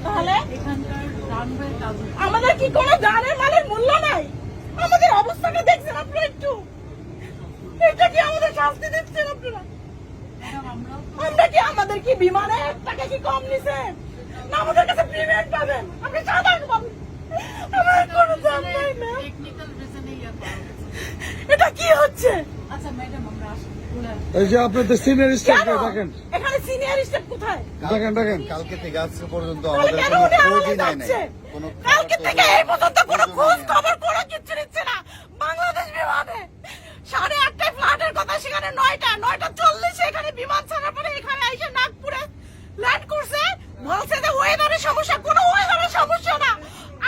তাহলে আমাদের কি কোনো জানের মালের মূল্য নাই? আমাদের অবস্থাটা দেখছেন আপনারা একটু? এটা কি আমাদের শাস্তি দিচ্ছেন আপনারা? আমরা কি আমাদের কি বিমানে 1 টাকা কি কম নিছেন? না আমাদের কাছে পেমেন্ট পাবেন? আপনি সাদা পাবেন? আমার কোনো দাম নাই না। এটা কি হচ্ছে? আচ্ছা ম্যাডাম আমরা আসি। এই যে আপনাদের সিনিয়র স্টাফ দেখেন, এখানে সিনিয়র স্টাফ কোথায়? দেখেন কালকে থেকে আজকে পর্যন্ত তাহলে আমাদের কেন কোনো উনি খোঁজই আলাদা নেয় নাই। যাচ্ছে? কোনো কালকে থেকে এই পর্যন্ত কোনো খোঁজ খবর কোনো কিছু নিচ্ছে না বাংলাদেশ বিমানে। 8:30টায় ফ্লাইটের কথা, সেখানে 9:40 এখানে বিমান ছাড়ার পরে এখানে এসে নাগপুরে ল্যান্ড করছে। বলছে যে ওয়েদারের সমস্যা, কোনো ওয়েদারের সমস্যা না,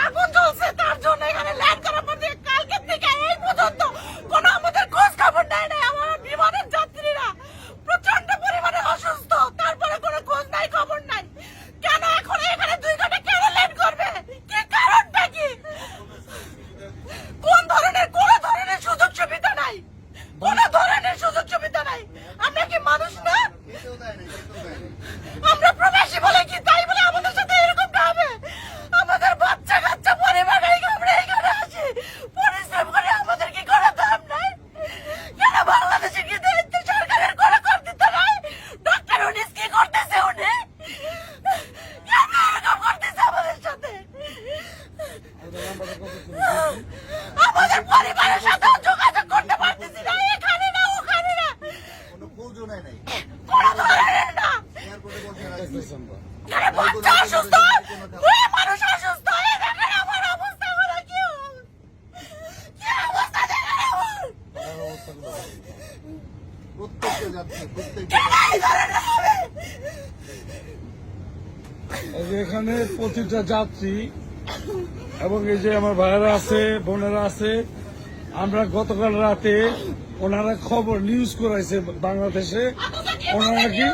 আগুন জ্বলছে তার জন্য এখানে ল্যান্ড করার পর থেকে কালকে থেকে এই পর্যন্ত কোনো আমাদের খোঁজ খবর নেয় নাই। আমার বিমানের যাত্রীরা প্রচন্ড পরিমাণে অসুস্থ, তারপরে কোনো খোঁজ নাই খবর নাই। কেন এখন এখানে 2 ঘন্টা কেন লেট করবে? কি কারণটা কি? কোন ধরনের কোন ধরনের সুযোগ সুবিধা নাই, কোন ধরনের সুযোগ সুবিধা নাই। আমরা কি মানুষ না? আমরা প্রবাসী বলে কি তাই বলে আমাদের সাথে এরকমটা হবে? আমাদের বাচ্চা কাচ্চা পরিবার আমরা এখানে আসি পরিশ্রম করে, আমাদের কি করার দাম নাই? কেন বাংলাদেশে কি দায়িত্ব সরকারের কোনো কর্তৃত্ব নাই? ডক্টর উনিস কি করতেছে? উনি কেন এরকম করতেছে আমাদের সাথে? আমাদের পরিবারের সাথে যোগাযোগ করতে পারতেছি না, এখানে না ওখানে না, কোনো খোঁজও নেয় নাই। কোনো ধরনের না। এয়ারপোর্টে বসে রাখছি। এখানে বাচ্চা অসুস্থ, মেয়ে মানুষ অসুস্থ, এই দেখেন আমার অবস্থা হলো কি হবে? কি অবস্থা দেখেন আমার? প্রত্যেকটা যাত্রী, প্রত্যেকটা এই ধরনের হবে? এই যে এখানে প্রতিটা যাত্রী এবং এই যে আমার ভাইয়েরা আছে, বোনেরা আছে, আমরা গতকাল রাতে ওনারা খবর নিউজ করাইছে বাংলাদেশে, ওনারা নাকি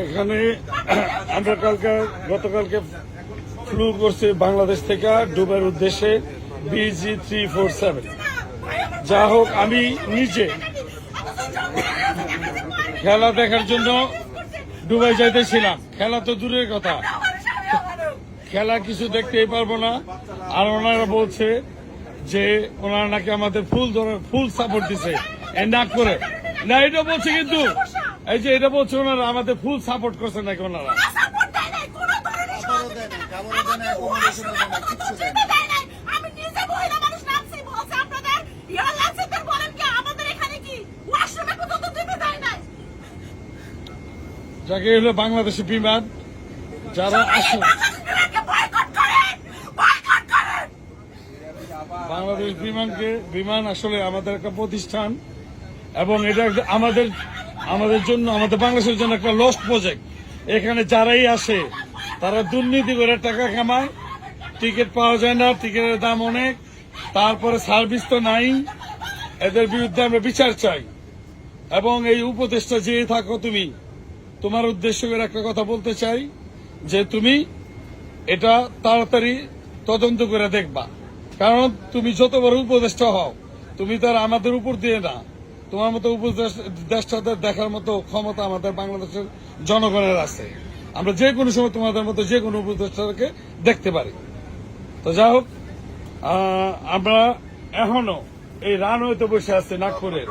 এখানে আমরা গতকালকে ফ্লু করছে বাংলাদেশ থেকে দুবাইয়ের উদ্দেশ্যে BG347। যা হোক, আমি নিজে খেলা দেখার জন্য দুবাই যাইতেছিলাম। খেলা তো দূরের কথা, খেলা কিছু দেখতেই পারবো না। আর ওনারা বলছে যে ওনারা নাকি আমাদের ফুল সাপোর্ট দিছে না করে না, এটা বলছে কিন্তু এই যে এটা বলছে ওনারা আমাদের ফুল সাপোর্ট করছে নাকি ওনারা। খাবারও দেয় না, অ্যাকোমোডেশনও দেয় না, কিচ্ছু দেয় না। যাকে হলো বাংলাদেশের বিমান যারা আসে, বাংলাদেশ বিমান আসলে আমাদের একটা প্রতিষ্ঠান এবং এটা আমাদের জন্য, আমাদের বাংলাদেশের জন্য একটা লস্ট প্রজেক্ট। এখানে যারাই আসে তারা দুর্নীতি করে টাকা কামায়, টিকিট পাওয়া যায় না, টিকিটের দাম অনেক, তারপরে সার্ভিস তো নাই। এদের বিরুদ্ধে আমরা বিচার চাই এবং এই উপদেশটা যে থাকো তুমি, তোমার উদ্দেশ্য করে একটা কথা বলতে চাই যে তুমি এটা তাড়াতাড়ি তদন্ত করে দেখবা। কারণ তুমি যত বড় উপদেষ্টা হও, তুমি তার আমাদের উপর দিয়ে না, তোমার মতো উপদেষ্টাদের দেখার মতো ক্ষমতা আমাদের বাংলাদেশের জনগণের আছে। আমরা যে কোনো সময় তোমাদের মতো যে কোনো উপদেষ্টাকে দেখতে পারি। তো যা হোক, আমরা এখনো এই রানওয়েতে বসে আছি নাগপুরের।